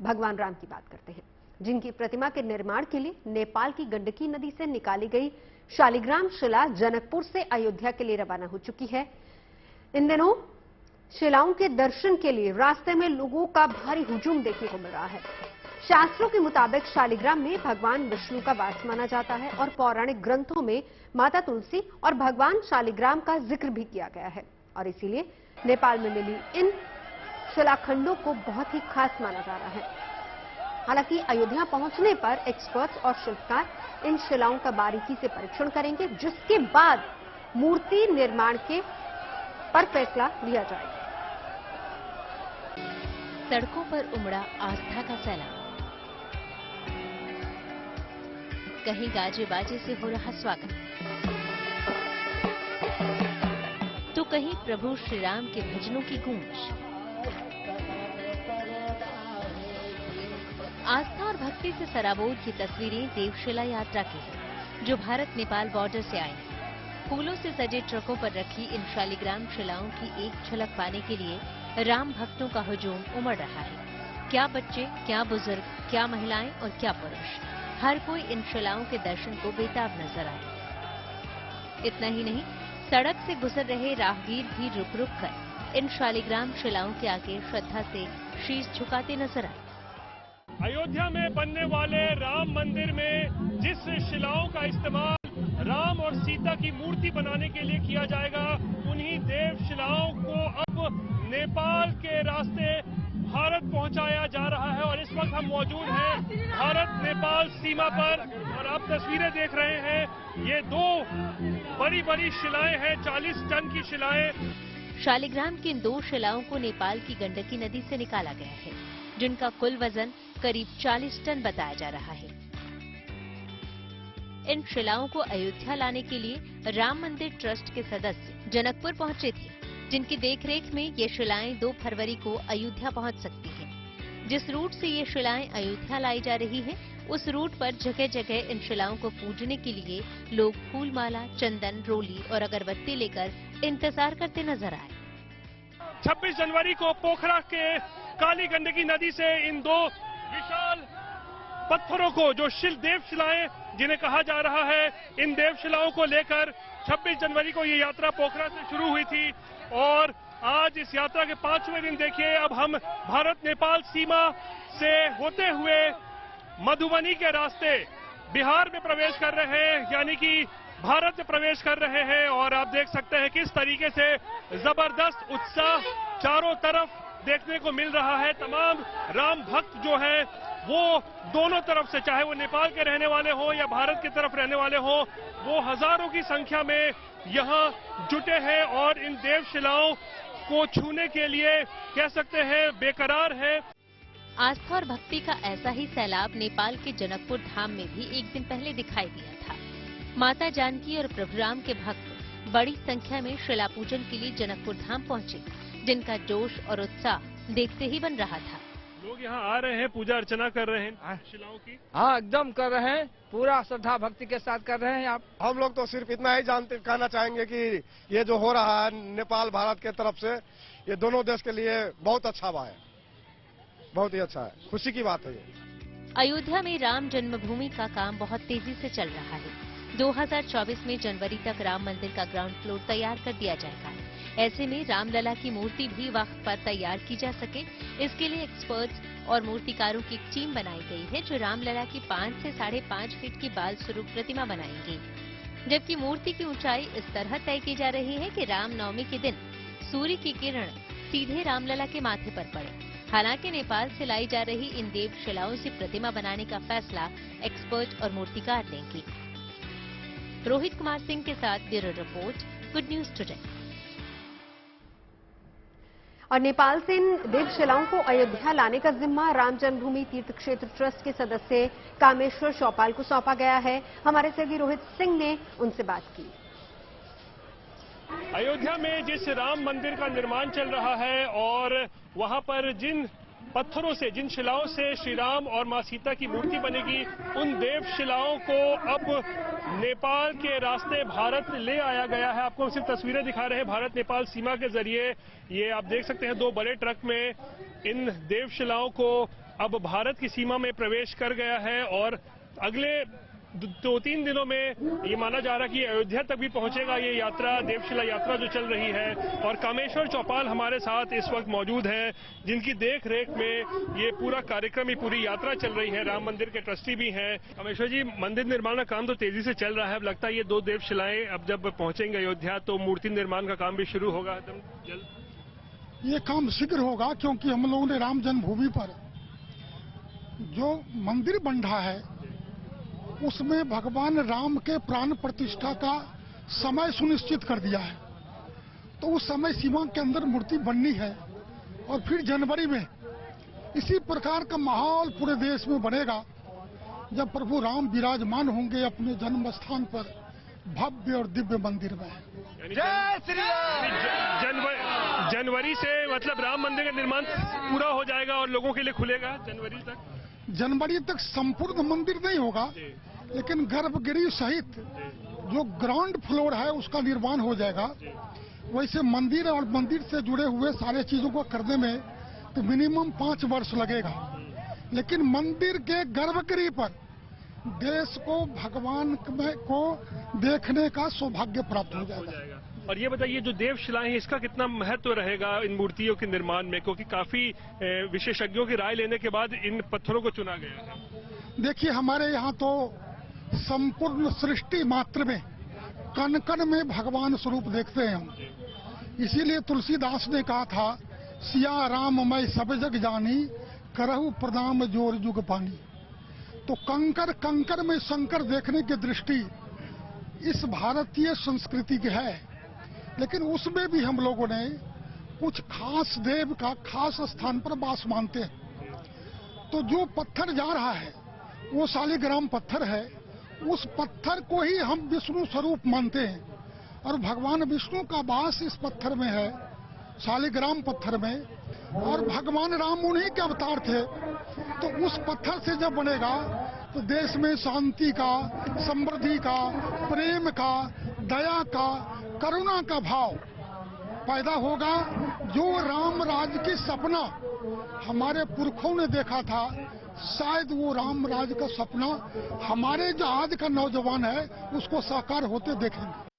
भगवान राम की बात करते हैं, जिनकी प्रतिमा के निर्माण के लिए नेपाल की गंडकी नदी से निकाली गई शालिग्राम शिला जनकपुर से अयोध्या के लिए रवाना हो चुकी है। इन दिनों शिलाओं के दर्शन के लिए रास्ते में लोगों का भारी हुजूम देखने को मिल रहा है। शास्त्रों के मुताबिक शालिग्राम में भगवान विष्णु का वास माना जाता है और पौराणिक ग्रंथों में माता तुलसी और भगवान शालिग्राम का जिक्र भी किया गया है और इसीलिए नेपाल में मिली इन शिलाखंडों को बहुत ही खास माना जा रहा है। हालांकि अयोध्या पहुंचने पर एक्सपर्ट्स और शिल्पकार इन शिलाओं का बारीकी से परीक्षण करेंगे, जिसके बाद मूर्ति निर्माण के पर फैसला लिया जाएगा। सड़कों पर उमड़ा आस्था का सैलाब, कहीं गाजे बाजे से हो रहा स्वागत, तो कहीं प्रभु श्री राम के भजनों की गूंज। आस्था और भक्ति से सराबोर की तस्वीरें देवशिला यात्रा की हैं, जो भारत नेपाल बॉर्डर से आई। फूलों से सजे ट्रकों पर रखी इन शालिग्राम शिलाओं की एक झलक पाने के लिए राम भक्तों का हुजूम उमड़ रहा है। क्या बच्चे, क्या बुजुर्ग, क्या महिलाएं और क्या पुरुष, हर कोई इन शिलाओं के दर्शन को बेताब नजर आए। इतना ही नहीं, सड़क से गुजर रहे राहगीर भी रुक रुक कर इन शालिग्राम शिलाओं के आगे श्रद्धा से शीश झुकाते नजर आए। अयोध्या में बनने वाले राम मंदिर में जिस शिलाओं का इस्तेमाल राम और सीता की मूर्ति बनाने के लिए किया जाएगा, उन्हीं देव शिलाओं को अब नेपाल के रास्ते भारत पहुंचाया जा रहा है। और इस वक्त हम मौजूद हैं भारत नेपाल सीमा पर और आप तस्वीरें देख रहे हैं, ये दो बड़ी बड़ी शिलाएं हैं, 40 टन की शिलाएं। शालिग्राम की इन दो शिलाओं को नेपाल की गंडकी नदी से निकाला गया है, जिनका कुल वजन करीब 40 टन बताया जा रहा है। इन शिलाओं को अयोध्या लाने के लिए राम मंदिर ट्रस्ट के सदस्य जनकपुर पहुंचे थे, जिनकी देखरेख में ये शिलाएं 2 फरवरी को अयोध्या पहुंच सकती हैं। जिस रूट से ये शिलाएं अयोध्या लाई जा रही हैं, उस रूट पर जगह जगह इन शिलाओं को पूजने के लिए लोग फूलमाला, चंदन, रोली और अगरबत्ती लेकर इंतजार करते नजर आए। 26 जनवरी को पोखरा के काली गंडकी नदी से इन दो विशाल पत्थरों को, जो देवशिलाएं जिन्हें कहा जा रहा है, इन देवशिलाओं को लेकर 26 जनवरी को ये यात्रा पोखरा से शुरू हुई थी और आज इस यात्रा के 5वें दिन देखिए अब हम भारत नेपाल सीमा से होते हुए मधुबनी के रास्ते बिहार में प्रवेश कर रहे हैं, यानी कि भारत में प्रवेश कर रहे हैं। और आप देख सकते हैं किस तरीके से जबरदस्त उत्साह चारों तरफ देखने को मिल रहा है। तमाम राम भक्त जो है वो दोनों तरफ से, चाहे वो नेपाल के रहने वाले हो या भारत की तरफ रहने वाले हो, वो हजारों की संख्या में यहाँ जुटे हैं और इन देवशिलाओं को छूने के लिए कह सकते हैं बेकरार है। आस्था और भक्ति का ऐसा ही सैलाब नेपाल के जनकपुर धाम में भी एक दिन पहले दिखाई दिया था। माता जानकी और प्रभु राम के भक्त बड़ी संख्या में शिला पूजन के लिए जनकपुर धाम पहुंचे, जिनका जोश और उत्साह देखते ही बन रहा था। लोग यहाँ आ रहे हैं, पूजा अर्चना कर रहे हैं शिलाओं की। हाँ, एकदम कर रहे हैं, पूरा श्रद्धा भक्ति के साथ कर रहे हैं। आप हम लोग तो सिर्फ इतना ही कहना चाहेंगे कि ये जो हो रहा है नेपाल भारत के तरफ से, ये दोनों देश के लिए बहुत अच्छा हुआ है, बहुत ही अच्छा है, खुशी की बात है ये। अयोध्या में राम जन्मभूमि का काम बहुत तेजी से चल रहा है। 2024 में जनवरी तक राम मंदिर का ग्राउंड फ्लोर तैयार कर दिया जाएगा। ऐसे में रामलला की मूर्ति भी वक्त पर तैयार की जा सके, इसके लिए एक्सपर्ट्स और मूर्तिकारों की एक टीम बनाई गई है, जो रामलला की 5 से 5.5 फीट की बाल स्वरूप प्रतिमा बनाएंगी। जबकि मूर्ति की ऊंचाई इस तरह तय की जा रही है कि रामनवमी के दिन सूर्य की किरण सीधे रामलला के माथे पर पड़े। हालांकि नेपाल से लाई जा रही इन देवशिलाओं से प्रतिमा बनाने का फैसला एक्सपर्ट और मूर्तिकार लेंगे। रोहित कुमार सिंह के साथ bureau report, good news today. और नेपाल से इन देवशिलाओं को अयोध्या लाने का जिम्मा राम जन्मभूमि तीर्थ क्षेत्र ट्रस्ट के सदस्य कामेश्वर चौपाल को सौंपा गया है। हमारे सहयोगी रोहित सिंह ने उनसे बात की। अयोध्या में जिस राम मंदिर का निर्माण चल रहा है और वहां पर जिन पत्थरों से, जिन शिलाओं से श्री राम और मां सीता की मूर्ति बनेगी, उन देव शिलाओं को अब नेपाल के रास्ते भारत ले आया गया है। आपको हम सिर्फ तस्वीरें दिखा रहे हैं भारत नेपाल सीमा के जरिए। ये आप देख सकते हैं 2 बड़े ट्रक में इन देव शिलाओं को अब भारत की सीमा में प्रवेश कर गया है और अगले 2-3 दिनों में ये माना जा रहा है कि अयोध्या तक भी पहुंचेगा ये यात्रा, देवशिला यात्रा जो चल रही है। और कामेश्वर चौपाल हमारे साथ इस वक्त मौजूद हैं, जिनकी देख रेख में ये पूरा कार्यक्रम, ये पूरी यात्रा चल रही है। राम मंदिर के ट्रस्टी भी हैं। कामेश्वर जी, मंदिर निर्माण का काम तो तेजी से चल रहा है, अब लगता है ये 2 देवशिलाएं अब जब पहुंचेंगे अयोध्या तो मूर्ति निर्माण का काम भी शुरू होगा एकदम जल्द। ये काम शीघ्र होगा, क्योंकि हम लोगों ने राम जन्मभूमि पर जो मंदिर बन रहा है उसमें भगवान राम के प्राण प्रतिष्ठा का समय सुनिश्चित कर दिया है। तो उस समय सीमा के अंदर मूर्ति बननी है और फिर जनवरी में इसी प्रकार का माहौल पूरे देश में बनेगा जब प्रभु राम विराजमान होंगे अपने जन्म स्थान पर भव्य और दिव्य मंदिर में। जय श्री राम। जनवरी से मतलब राम मंदिर का निर्माण पूरा हो जाएगा और लोगों के लिए खुलेगा जनवरी तक। जनवरी तक संपूर्ण मंदिर नहीं होगा, लेकिन गर्भगृह सहित जो ग्राउंड फ्लोर है उसका निर्माण हो जाएगा। वैसे मंदिर और मंदिर से जुड़े हुए सारे चीजों को करने में तो मिनिमम 5 वर्ष लगेगा, लेकिन मंदिर के गर्भगृह पर देश को भगवान को देखने का सौभाग्य प्राप्त हो जाएगा। और ये बताइए, जो देवशिलाएं हैं इसका कितना महत्व रहेगा इन मूर्तियों के निर्माण में, क्योंकि काफी विशेषज्ञों की राय लेने के बाद इन पत्थरों को चुना गया है। देखिए, हमारे यहाँ तो संपूर्ण सृष्टि मात्र में कण कण में भगवान स्वरूप देखते हैं हम। इसीलिए तुलसीदास ने कहा था, सिया राम मैं सब जग जानी, करहु प्रणाम जोर जुग पानी। तो कंकर कंकर में शंकर देखने की दृष्टि इस भारतीय संस्कृति की है, लेकिन उसमें भी हम लोगों ने कुछ खास देव का खास स्थान पर वास मानते हैं। तो जो पत्थर जा रहा है वो शालिग्राम पत्थर है, उस पत्थर को ही हम विष्णु स्वरूप मानते हैं और भगवान विष्णु का वास इस पत्थर में है, शालिग्राम पत्थर में। और भगवान राम उन्हीं के अवतार थे, तो उस पत्थर से जब बनेगा तो देश में शांति का, समृद्धि का, प्रेम का, दया का, करुणा का भाव पैदा होगा। जो राम राज की सपना हमारे पुरखों ने देखा था, शायद वो राम राज का सपना हमारे जो आज का नौजवान है उसको साकार होते देखेंगे।